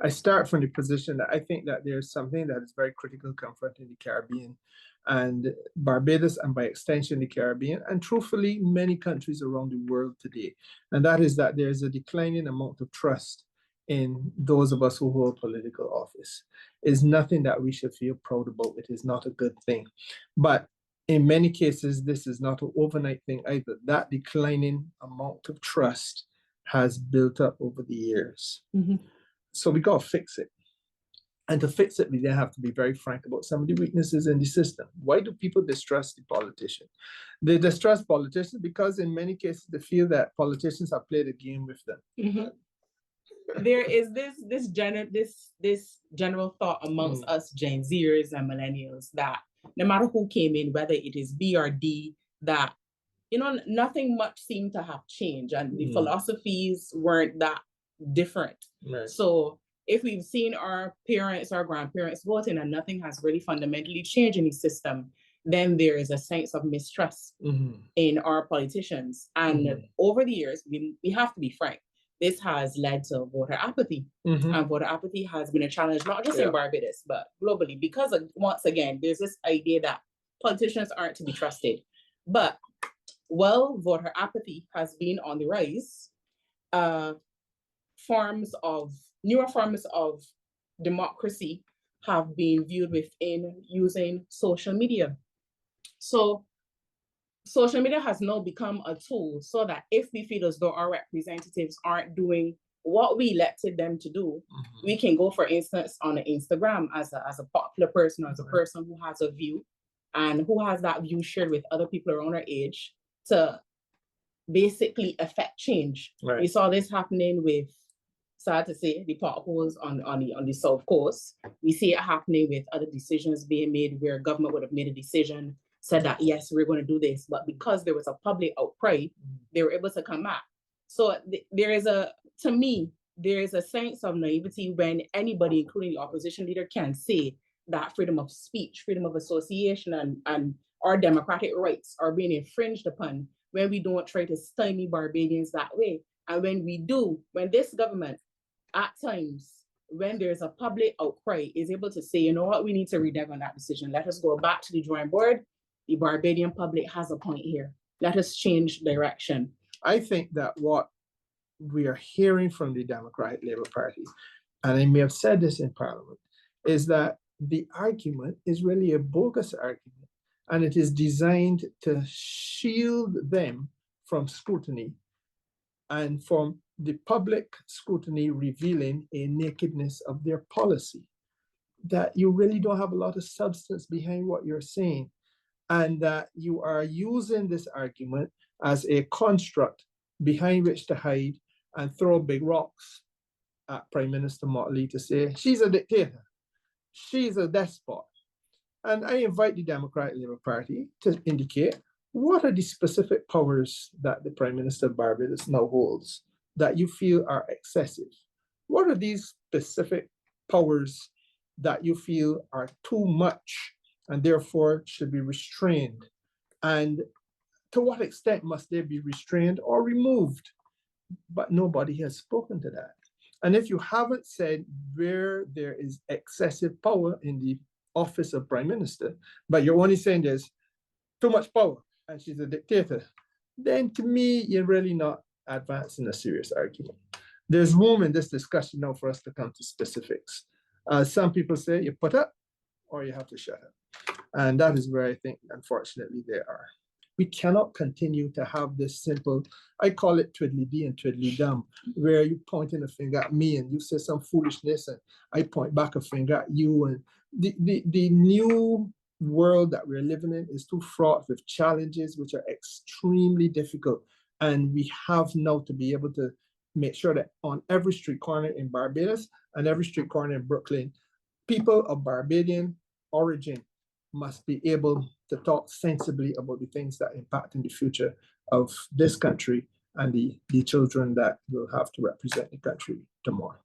I start from the position that I think that there's something that is very critical confronting the Caribbean and Barbados, and by extension, the Caribbean, and truthfully, many countries around the world today. And that is that there's a declining amount of trust in those of us who hold political office. It's nothing that we should feel proud about. It is not a good thing. But in many cases, this is not an overnight thing either. That declining amount of trust has built up over the years. Mm-hmm. So we got to fix it. And to fix it, we then have to be very frank about some of the weaknesses in the system. Why do people distrust the politician? They distrust politicians because in many cases they feel that politicians have played a game with them. Mm-hmm. There is this general thought amongst us Gen Zers and millennials that no matter who came in, whether it is B or D, that nothing much seemed to have changed, and the philosophies weren't that different. Right. So if we've seen our parents, our grandparents voting and nothing has really fundamentally changed in the system, then there is a sense of mistrust in our politicians. And over the years, we have to be frank, this has led to voter apathy. And voter apathy has been a challenge, not just in Barbados, but globally, because once again, there's this idea that politicians aren't to be trusted. But while voter apathy has been on the rise, newer forms of democracy have been viewed within using social media. So social media has now become a tool so that if we feel as though our representatives aren't doing what we elected them to do, we can go, for instance, on Instagram as a popular person, or as a person who has a view and who has that view shared with other people around our age to basically affect change. Right. We saw this happening with, sad to say, the potholes on the South Coast. We see it happening with other decisions being made where government would have made a decision, said that, yes, we're going to do this. But because there was a public outcry, they were able to come back. So there is a sense of naivety when anybody, including the opposition leader, can say that freedom of speech, freedom of association, and our democratic rights are being infringed upon when we don't try to stymie Barbadians that way. And when we do, when this government, at times, when there's a public outcry, is able to say, you know what, we need to renege on that decision. Let us go back to the drawing board. The Barbadian public has a point here. Let us change direction. I think that what we are hearing from the Democratic Labour Party, and I may have said this in Parliament, is that the argument is really a bogus argument, and it is designed to shield them from scrutiny and from the public scrutiny revealing a nakedness of their policy, that you really don't have a lot of substance behind what you're saying, and that you are using this argument as a construct behind which to hide and throw big rocks at Prime Minister Mottley to say, she's a dictator, she's a despot. And I invite the Democratic Labour Party to indicate what are the specific powers that the Prime Minister of Barbados now holds that you feel are excessive? What are these specific powers that you feel are too much and therefore should be restrained? And to what extent must they be restrained or removed? But nobody has spoken to that. And if you haven't said where there is excessive power in the office of Prime Minister, but you're only saying there's too much power and she's a dictator, then to me, you're really not advancing a serious argument. There's room in this discussion now for us to come to specifics. Some people say you put up or you have to shut up. And that is where I think, unfortunately, they are. We cannot continue to have this simple, I call it twiddly-dee and twiddly-dum, where you pointing a finger at me and you say some foolishness and I point back a finger at you. And the new world that we're living in is too fraught with challenges which are extremely difficult. And we have now to be able to make sure that on every street corner in Barbados and every street corner in Brooklyn, people of Barbadian origin must be able to talk sensibly about the things that impact in the future of this country and the children that will have to represent the country tomorrow.